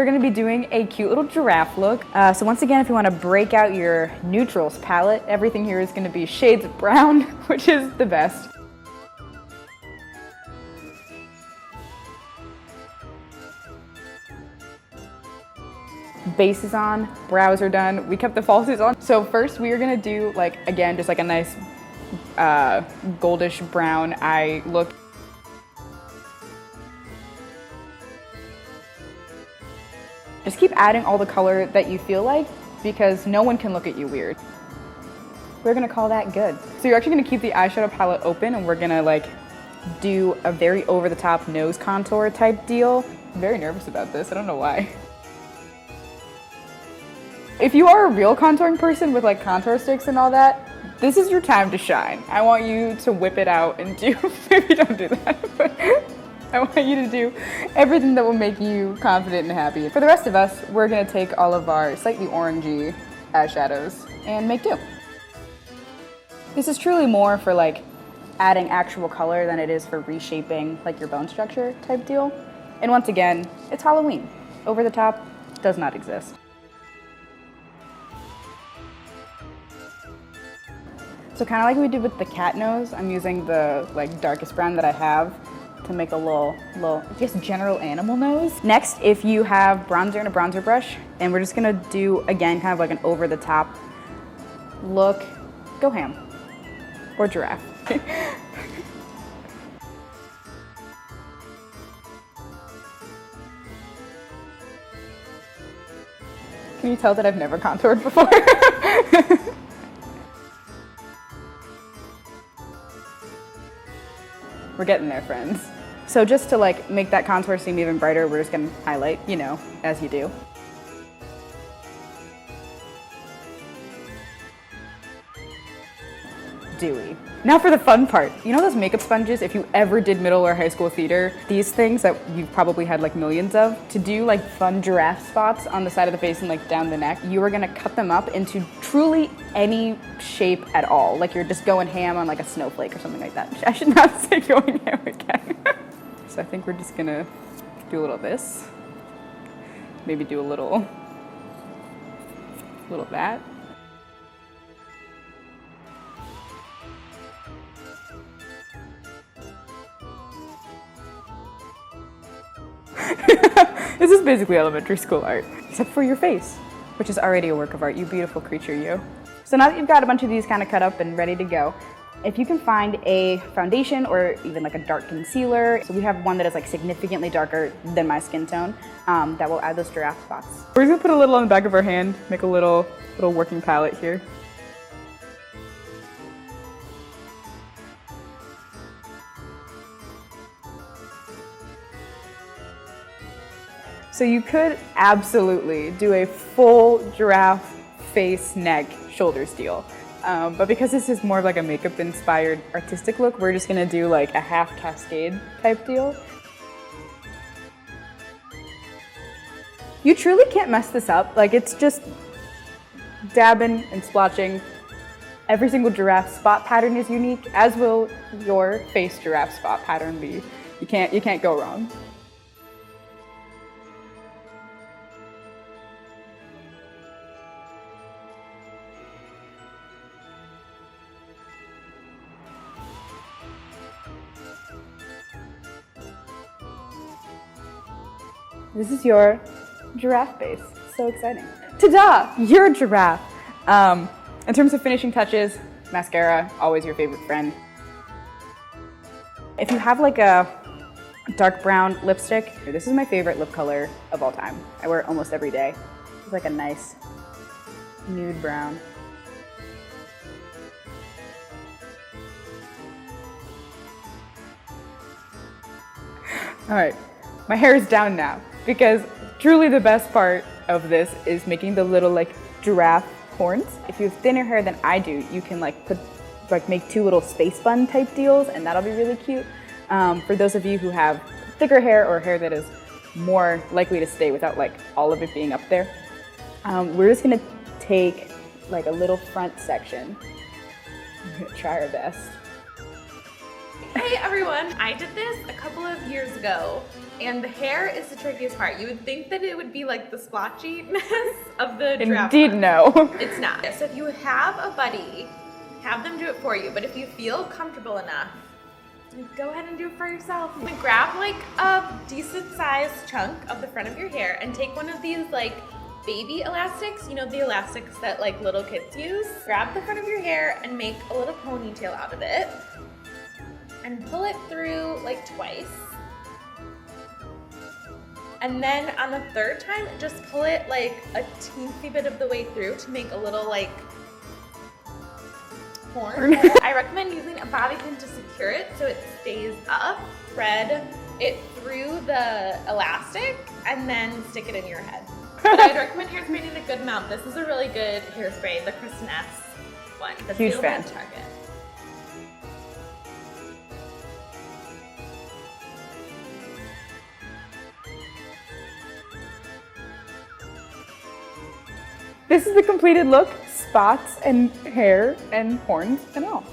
We're gonna be doing a cute little giraffe look. So once again, if you wanna break out your neutrals palette, everything here is gonna be shades of brown, which is the best. Base is on, brows are done. We kept the falsies on. So first we are gonna do like, again, just like a nice goldish brown eye look. Just keep adding all the color that you feel like, because no one can look at you weird. We're gonna call that good. So you're actually gonna keep the eyeshadow palette open, and we're gonna like do a very over the top nose contour type deal. I'm very nervous about this, I don't know why. If you are a real contouring person with like contour sticks and all that, this is your time to shine. I want you to whip it out and do, maybe don't do that, but I want you to do everything that will make you confident and happy. For the rest of us, we're gonna take all of our slightly orangey eyeshadows and make do. This is truly more for like adding actual color than it is for reshaping like your bone structure type deal. And once again, it's Halloween. Over the top does not exist. So kind of like we did with the cat nose, I'm using the like darkest brown that I have to make a little, just general animal nose. Next, if you have bronzer and a bronzer brush, and we're just gonna do, again, kind of like an over the top look, go ham, or giraffe. Can you tell that I've never contoured before? We're getting there, friends. So just to like make that contour seem even brighter, we're just gonna highlight, you know, as you do. Dewy. Now for the fun part. You know those makeup sponges, if you ever did middle or high school theater, these things that you've probably had like millions of, to do like fun giraffe spots on the side of the face and like down the neck, you are gonna cut them up into truly any shape at all. Like you're just going ham on like a snowflake or something like that. I should not say going ham again. So I think we're just gonna do a little of this. Maybe do a little of that. This is basically elementary school art, except for your face, which is already a work of art, you beautiful creature, you. So now that you've got a bunch of these kind of cut up and ready to go, if you can find a foundation or even like a dark concealer, so we have one that is like significantly darker than my skin tone, that will add those giraffe spots. We're just gonna put a little on the back of our hand, make a little working palette here. So you could absolutely do a full giraffe face, neck, shoulders deal. But because this is more of like a makeup inspired artistic look, we're just gonna do like a half cascade type deal. You truly can't mess this up. Like it's just dabbing and splotching. Every single giraffe spot pattern is unique, as will your face giraffe spot pattern be. You can't go wrong. This is your giraffe base. So exciting. Ta-da! You're a giraffe. In terms of finishing touches, mascara, always your favorite friend. If you have like a dark brown lipstick, this is my favorite lip color of all time. I wear it almost every day. It's like a nice nude brown. All right, my hair is down now, because truly the best part of this is making the little like giraffe horns. If you have thinner hair than I do, you can like make two little space bun type deals, and that'll be really cute. For those of you who have thicker hair or hair that is more likely to stay without like all of it being up there, we're just gonna take like a little front section. I'm gonna try our best. Hey everyone, I did this a couple of years ago And the hair is the trickiest part. You would think that it would be like the splotchiness of the giraffe. Indeed, no. It's not. So if you have a buddy, have them do it for you. But if you feel comfortable enough, go ahead and do it for yourself. You grab like a decent sized chunk of the front of your hair and take one of these like baby elastics, you know, the elastics that like little kids use. Grab the front of your hair and make a little ponytail out of it and pull it through like twice. And then on the third time, just pull it like a teensy bit of the way through to make a little like horn. I recommend using a bobby pin to secure it so it stays up. Thread it through the elastic and then stick it in your head. But I'd recommend hairspray in a good amount. This is a really good hairspray, the Kristen S one. That's Huge fan. Target. This is the completed look, spots and hair and horns and all.